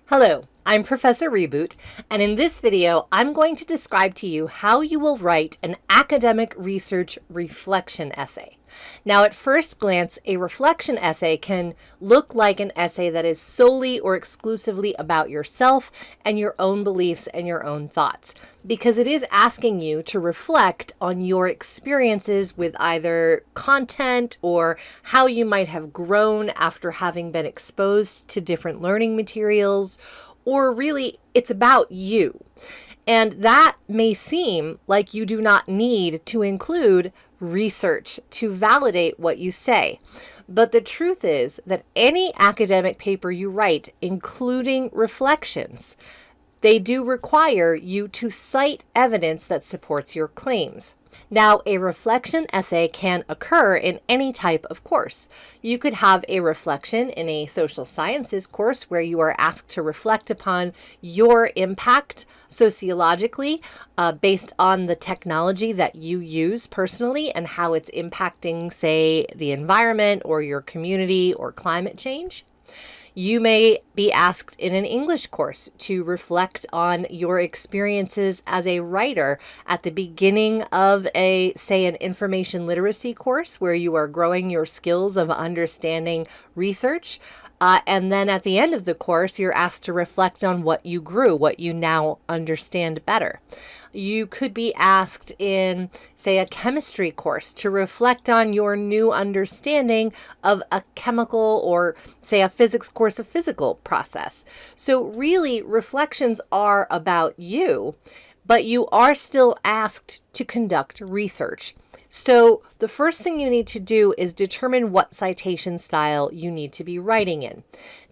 Hello, I'm Professor Reboot, and in this video, I'm going to describe to you how you will write an academic research reflection essay. Now, at first glance, a reflection essay can look like an essay that is solely or exclusively about yourself and your own beliefs and your own thoughts, because it is asking you to reflect on your experiences with either content or how you might have grown after having been exposed to different learning materials, or really, it's about you. And that may seem like you do not need to include research to validate what you say. But the truth is that any academic paper you write, including reflections, they do require you to cite evidence that supports your claims. Now, a reflection essay can occur in any type of course. You could have a reflection in a social sciences course where you are asked to reflect upon your impact sociologically based on the technology that you use personally and how it's impacting, say, the environment or your community or climate change. You may be asked in an English course to reflect on your experiences as a writer at the beginning of say, an information literacy course where you are growing your skills of understanding research. And then at the end of the course, you're asked to reflect on what you grew, what you now understand better. You could be asked in, say, a chemistry course to reflect on your new understanding of a chemical or, say, a physics course of physical process. So really, reflections are about you, but you are still asked to conduct research. So the first thing you need to do is determine what citation style you need to be writing in.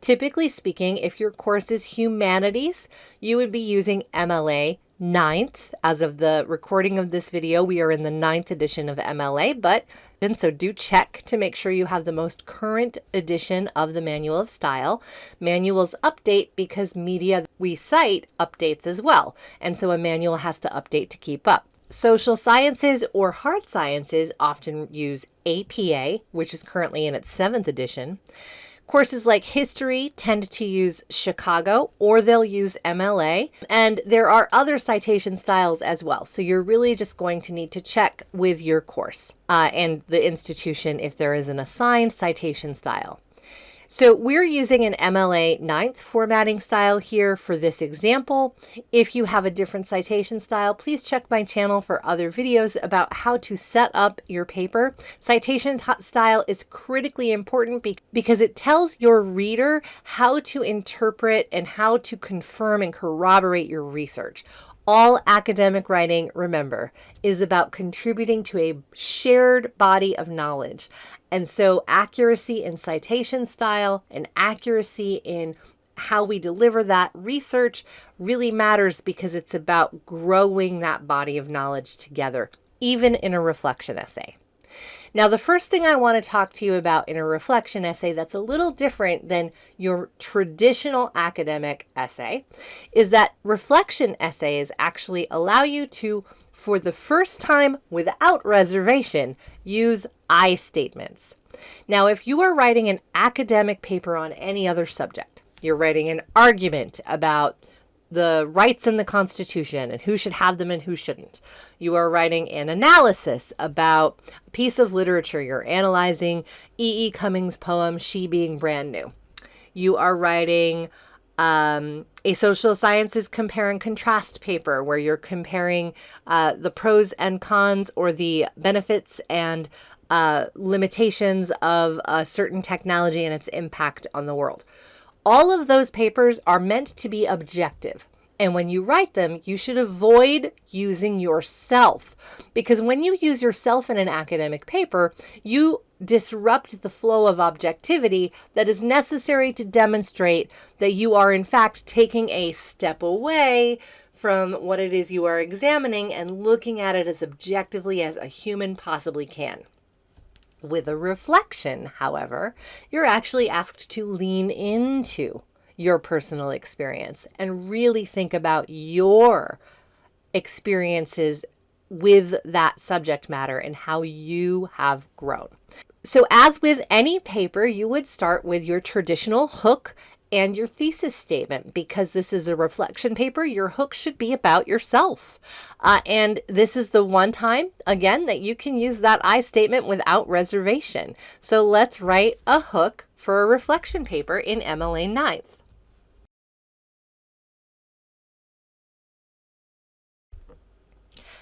Typically speaking, if your course is humanities, you would be using MLA 9th. As of the recording of this video, we are in the 9th edition of MLA, so do check to make sure you have the most current edition of the Manual of Style. Manuals update because media we cite updates as well, and so a manual has to update to keep up. Social sciences or hard sciences often use APA, which is currently in its 7th edition. Courses like history tend to use Chicago, or they'll use MLA. And there are other citation styles as well. So you're really just going to need to check with your course and the institution if there is an assigned citation style. So we're using an MLA 9th formatting style here for this example. If you have a different citation style, please check my channel for other videos about how to set up your paper. Citation style is critically important because it tells your reader how to interpret and how to confirm and corroborate your research. All academic writing, remember, is about contributing to a shared body of knowledge. And so accuracy in citation style and accuracy in how we deliver that research really matters because it's about growing that body of knowledge together, even in a reflection essay. Now, the first thing I want to talk to you about in a reflection essay that's a little different than your traditional academic essay is that reflection essays actually allow you to, for the first time without reservation, use I statements. Now, if you are writing an academic paper on any other subject, you're writing an argument about the rights in the Constitution and who should have them and who shouldn't. You are writing an analysis about a piece of literature. You're analyzing E.E. Cummings' poem, She Being Brand New. You are writing a social sciences compare and contrast paper where you're comparing the pros and cons or the benefits and limitations of a certain technology and its impact on the world. All of those papers are meant to be objective. And when you write them, you should avoid using yourself. Because when you use yourself in an academic paper, you disrupt the flow of objectivity that is necessary to demonstrate that you are in fact taking a step away from what it is you are examining and looking at it as objectively as a human possibly can. With a reflection, however, you're actually asked to lean into your personal experience and really think about your experiences with that subject matter and how you have grown. So as with any paper, you would start with your traditional hook and your thesis statement. Because this is a reflection paper, your hook should be about yourself. And this is the one time, again, that you can use that I statement without reservation. So let's write a hook for a reflection paper in MLA 9th.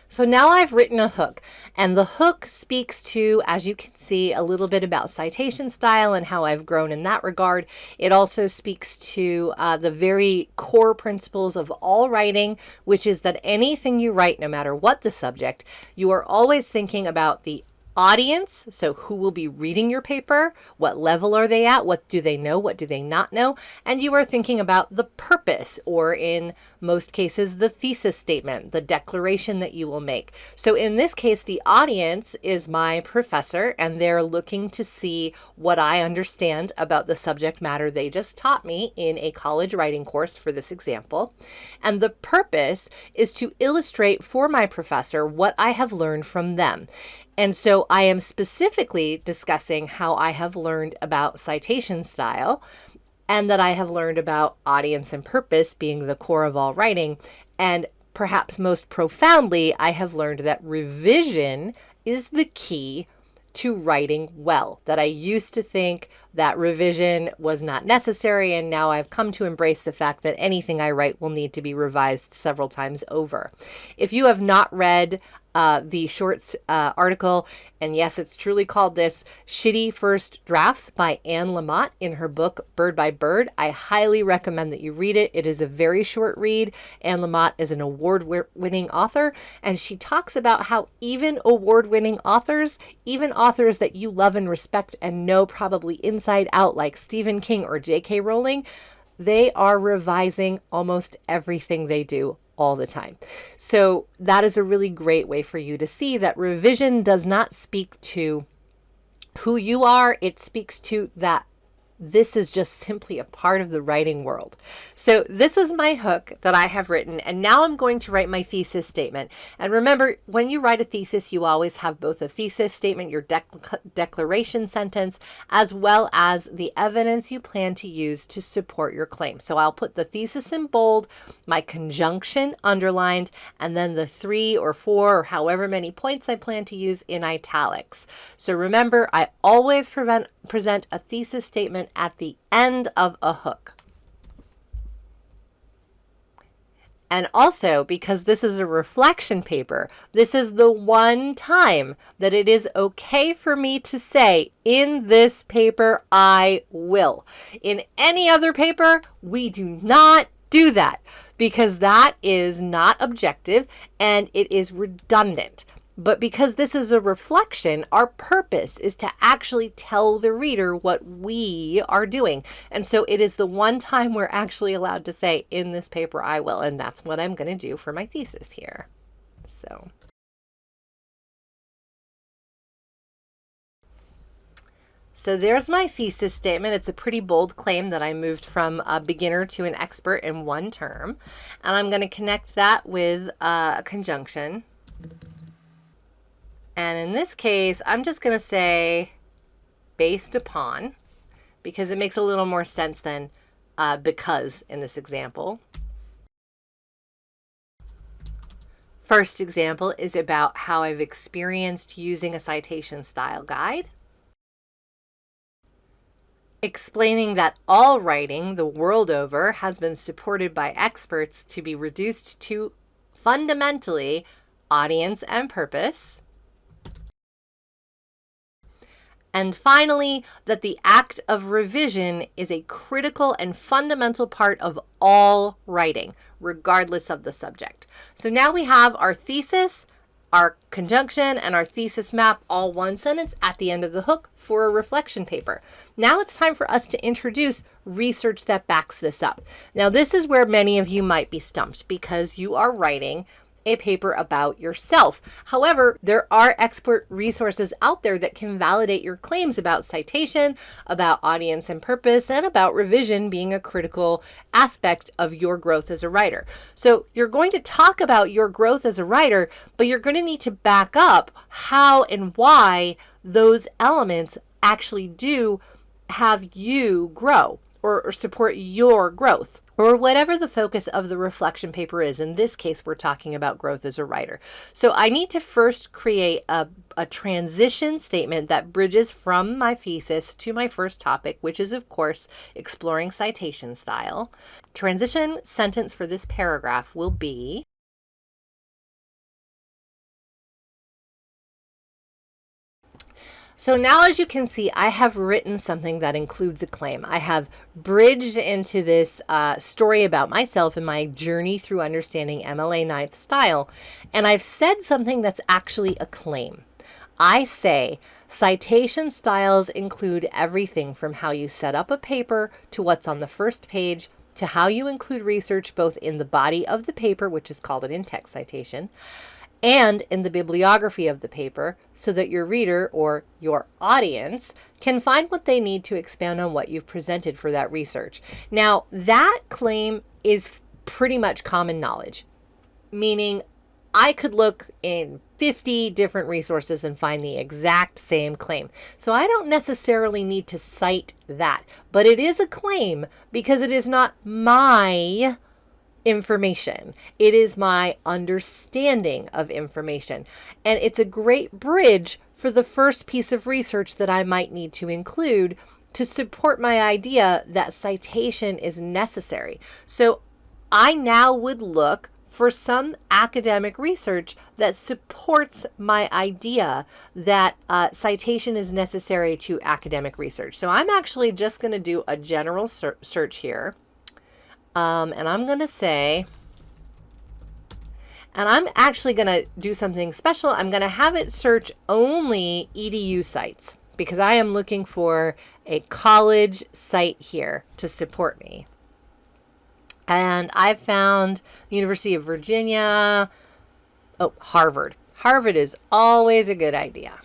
So now I've written a hook, and the hook speaks to, as you can see, a little bit about citation style and how I've grown in that regard. It also speaks to the very core principles of all writing, which is that anything you write, no matter what the subject, you are always thinking about the audience, so who will be reading your paper, what level are they at, what do they know, what do they not know, and you are thinking about the purpose, or in most cases, the thesis statement, the declaration that you will make. So in this case, the audience is my professor, and they're looking to see what I understand about the subject matter they just taught me in a college writing course for this example. And the purpose is to illustrate for my professor what I have learned from them. And so I am specifically discussing how I have learned about citation style, and that I have learned about audience and purpose being the core of all writing. And perhaps most profoundly, I have learned that revision is the key to writing well. That I used to think that revision was not necessary, and now I've come to embrace the fact that anything I write will need to be revised several times over. If you have not read the Shorts article, and yes, it's truly called this, Shitty First Drafts by Anne Lamott in her book Bird by Bird, I highly recommend that you read it. It is a very short read. Anne Lamott is an award-winning author, and she talks about how even award-winning authors, even authors that you love and respect and know probably inside out, like Stephen King or J.K. Rowling, they are revising almost everything they do all the time. So that is a really great way for you to see that revision does not speak to who you are. It speaks to that this is just simply a part of the writing world. So this is my hook that I have written, and now I'm going to write my thesis statement. And remember, when you write a thesis, you always have both a thesis statement, your declaration sentence, as well as the evidence you plan to use to support your claim. So I'll put the thesis in bold, my conjunction underlined, and then the 3 or 4 or however many points I plan to use in italics. So remember, I always present a thesis statement at the end of a hook. And also, because this is a reflection paper, this is the one time that it is okay for me to say, in this paper, I will. In any other paper, we do not do that, because that is not objective and it is redundant. But because this is a reflection, our purpose is to actually tell the reader what we are doing. And so it is the one time we're actually allowed to say, in this paper, I will. And that's what I'm going to do for my thesis here. So there's my thesis statement. It's a pretty bold claim that I moved from a beginner to an expert in one term. And I'm going to connect that with a conjunction. And in this case, I'm just going to say based upon, because it makes a little more sense than because in this example. First example is about how I've experienced using a citation style guide. Explaining that all writing the world over has been supported by experts to be reduced to fundamentally audience and purpose. And finally, that the act of revision is a critical and fundamental part of all writing, regardless of the subject. So now we have our thesis, our conjunction, and our thesis map, all one sentence at the end of the hook for a reflection paper. Now it's time for us to introduce research that backs this up. Now this is where many of you might be stumped, because you are writing a paper about yourself. However, there are expert resources out there that can validate your claims about citation, about audience and purpose, and about revision being a critical aspect of your growth as a writer. So you're going to talk about your growth as a writer, but you're going to need to back up how and why those elements actually do have you grow. or support your growth, or whatever the focus of the reflection paper is. In this case, we're talking about growth as a writer. So I need to first create a transition statement that bridges from my thesis to my first topic, which is, of course, exploring citation style. Transition sentence for this paragraph will be, so now, as you can see, I have written something that includes a claim. I have bridged into this story about myself and my journey through understanding MLA 9th style, and I've said something that's actually a claim. I say, citation styles include everything from how you set up a paper to what's on the first page, to how you include research both in the body of the paper, which is called an in-text citation, and in the bibliography of the paper, so that your reader or your audience can find what they need to expound on what you've presented for that research. Now, that claim is pretty much common knowledge, meaning I could look in 50 different resources and find the exact same claim. So I don't necessarily need to cite that, but it is a claim because it is not my information. It is my understanding of information. And it's a great bridge for the first piece of research that I might need to include to support my idea that citation is necessary. So I now would look for some academic research that supports my idea that citation is necessary to academic research. So I'm actually just going to do a general search here. And I'm going to say, and I'm actually going to do something special. I'm going to have it search only EDU sites because I am looking for a college site here to support me. And I found University of Virginia. Oh, Harvard. Harvard is always a good idea.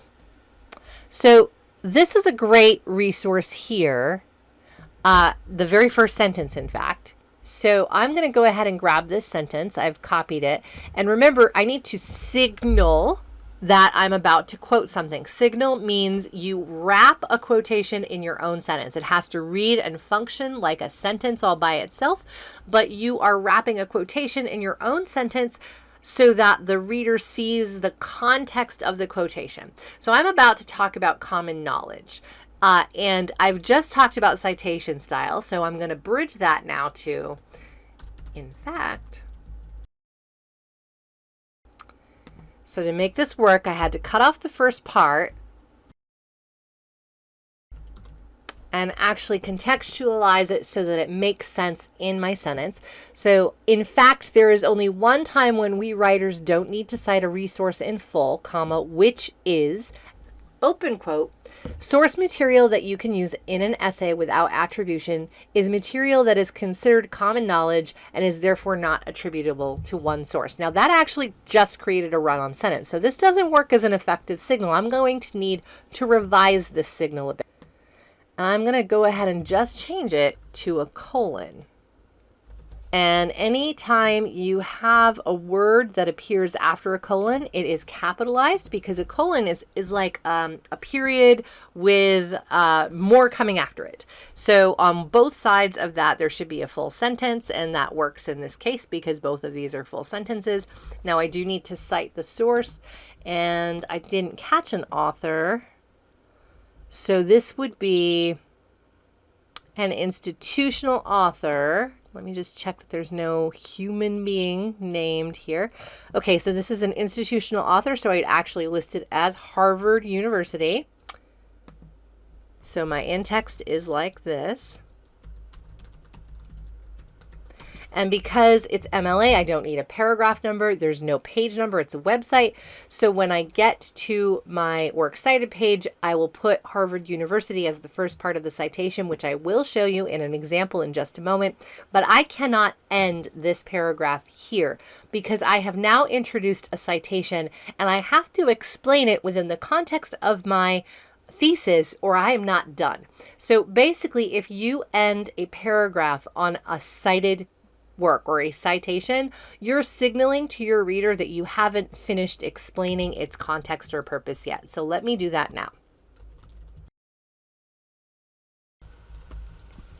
So this is a great resource here. The very first sentence, in fact. So I'm going to go ahead and grab this sentence. I've copied it. And remember, I need to signal that I'm about to quote something. Signal means you wrap a quotation in your own sentence. It has to read and function like a sentence all by itself, but you are wrapping a quotation in your own sentence so that the reader sees the context of the quotation. So I'm about to talk about common knowledge. And I've just talked about citation style, so I'm going to bridge that now to, in fact. So to make this work, I had to cut off the first part and actually contextualize it so that it makes sense in my sentence. So in fact, there is only one time when we writers don't need to cite a resource in full, comma, which is, open quote, source material that you can use in an essay without attribution is material that is considered common knowledge and is therefore not attributable to one source. Now that actually just created a run-on sentence. So this doesn't work as an effective signal. I'm going to need to revise this signal a bit. I'm going to go ahead and just change it to a colon. And anytime you have a word that appears after a colon, it is capitalized because a colon is like a period with more coming after it. So on both sides of that, there should be a full sentence, and that works in this case because both of these are full sentences. Now I do need to cite the source, and I didn't catch an author. So this would be an institutional author. Let me just check that there's no human being named here. Okay, so this is an institutional author, so I'd actually list it as Harvard University. So my in-text is like this. And because it's MLA, I don't need a paragraph number. There's no page number. It's a website. So when I get to my Works Cited page, I will put Harvard University as the first part of the citation, which I will show you in an example in just a moment. But I cannot end this paragraph here because I have now introduced a citation and I have to explain it within the context of my thesis or I am not done. So basically, if you end a paragraph on a cited work or a citation, you're signaling to your reader that you haven't finished explaining its context or purpose yet. So let me do that now.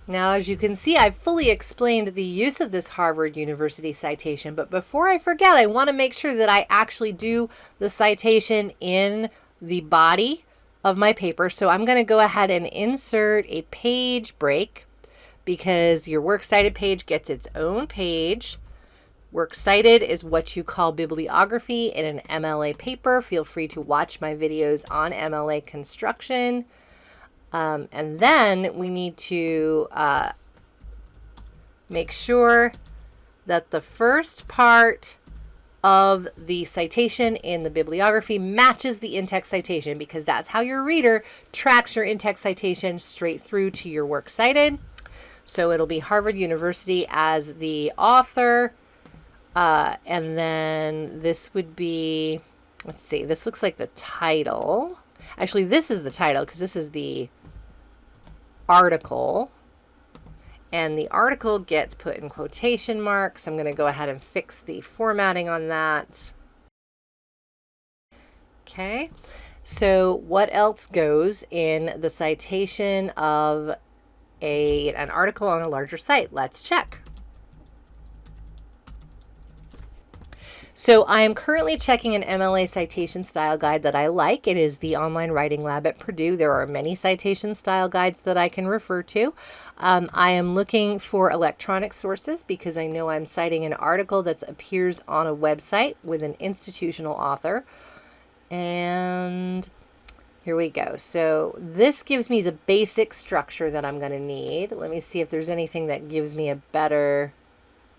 Now, as you can see, I've fully explained the use of this Harvard University citation, but before I forget, I want to make sure that I actually do the citation in the body of my paper. So I'm going to go ahead and insert a page break because your Works Cited page gets its own page. Works Cited is what you call bibliography in an MLA paper. Feel free to watch my videos on MLA construction. And then we need to make sure that the first part of the citation in the bibliography matches the in-text citation, because that's how your reader tracks your in-text citation straight through to your Works Cited. So it'll be Harvard University as the author. And then this would be, let's see, this looks like the title. Actually, this is the title because this is the article. And the article gets put in quotation marks. I'm going to go ahead and fix the formatting on that. Okay, so what else goes in the citation of an article on a larger site? Let's check. So I am currently checking an MLA citation style guide that I like. It is the Online Writing Lab at Purdue. There are many citation style guides that I can refer to. I am looking for electronic sources because I know I'm citing an article that appears on a website with an institutional author. And here we go. So this gives me the basic structure that I'm going to need. Let me see if there's anything that gives me a better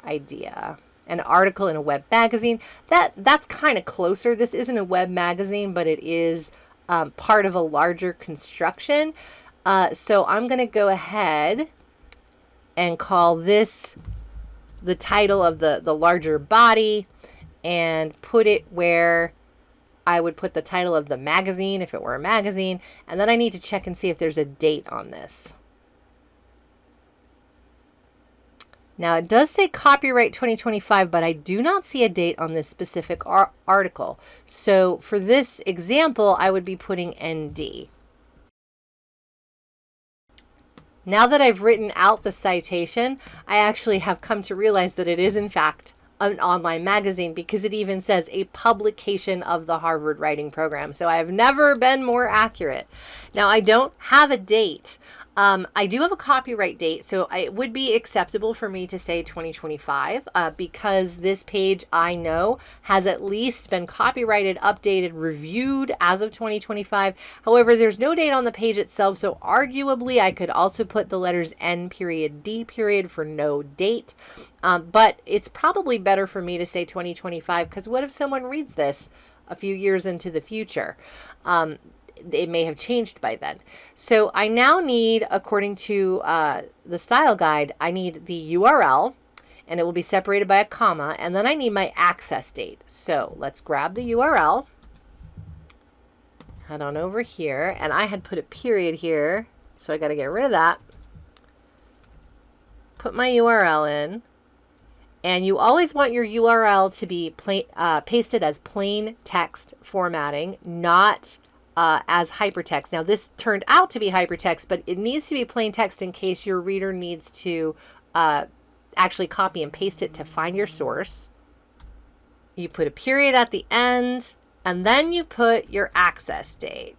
idea. An article in a web magazine. That's kind of closer. This isn't a web magazine, but it is part of a larger construction. So I'm going to go ahead and call this the title of the larger body and put it where I would put the title of the magazine if it were a magazine. And then I need to check and see if there's a date on this. Now, it does say copyright 2025, but I do not see a date on this specific article. So for this example, I would be putting ND. Now that I've written out the citation, I actually have come to realize that it is, in fact, an online magazine because it even says a publication of the Harvard Writing Program. So I have never been more accurate. Now, I don't have a date. I do have a copyright date, so it would be acceptable for me to say 2025 because this page I know has at least been copyrighted, updated, reviewed as of 2025. However, there's no date on the page itself, so arguably I could also put the letters N period D period for no date. But it's probably better for me to say 2025 because what if someone reads this a few years into the future? It may have changed by then. So I now need, according to the style guide, I need the URL, and it will be separated by a comma, and then I need my access date. So let's grab the URL, head on over here, and I had put a period here, so I got to get rid of that. Put my URL in, and you always want your URL to be pasted as plain text formatting, not as hypertext. Now this turned out to be hypertext, but it needs to be plain text in case your reader needs to actually copy and paste it to find your source. You put a period at the end, and then you put your access date.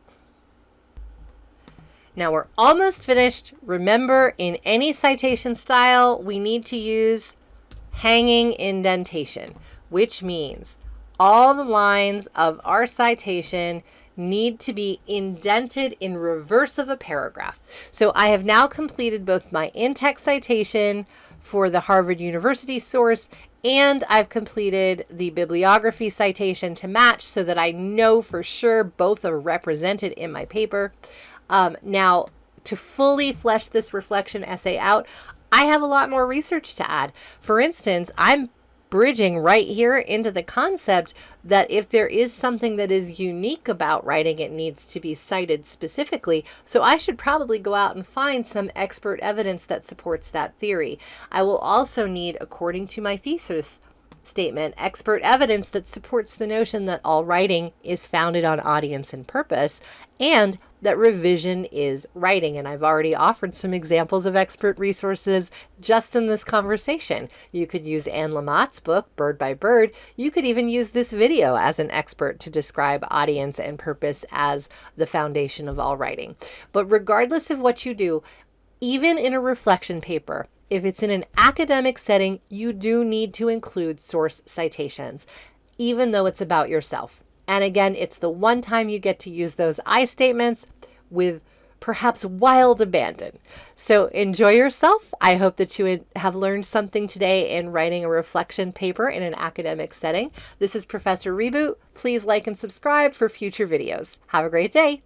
Now we're almost finished. Remember, in any citation style, we need to use hanging indentation, which means all the lines of our citation need to be indented in reverse of a paragraph. So I have now completed both my in-text citation for the Harvard University source, and I've completed the bibliography citation to match so that I know for sure both are represented in my paper. Now, to fully flesh this reflection essay out, I have a lot more research to add. For instance, I'm bridging right here into the concept that if there is something that is unique about writing, it needs to be cited specifically. So I should probably go out and find some expert evidence that supports that theory. I will also need, according to my thesis statement expert evidence that supports the notion that all writing is founded on audience and purpose, and that revision is writing. And I've already offered some examples of expert resources just in this conversation. You could use Anne Lamott's book, Bird by Bird. You could even use this video as an expert to describe audience and purpose as the foundation of all writing. But regardless of what you do, even in a reflection paper, if it's in an academic setting, you do need to include source citations, even though it's about yourself. And again, it's the one time you get to use those I statements with perhaps wild abandon. So enjoy yourself. I hope that you have learned something today in writing a reflection paper in an academic setting. This is Professor Reboot. Please like and subscribe for future videos. Have a great day.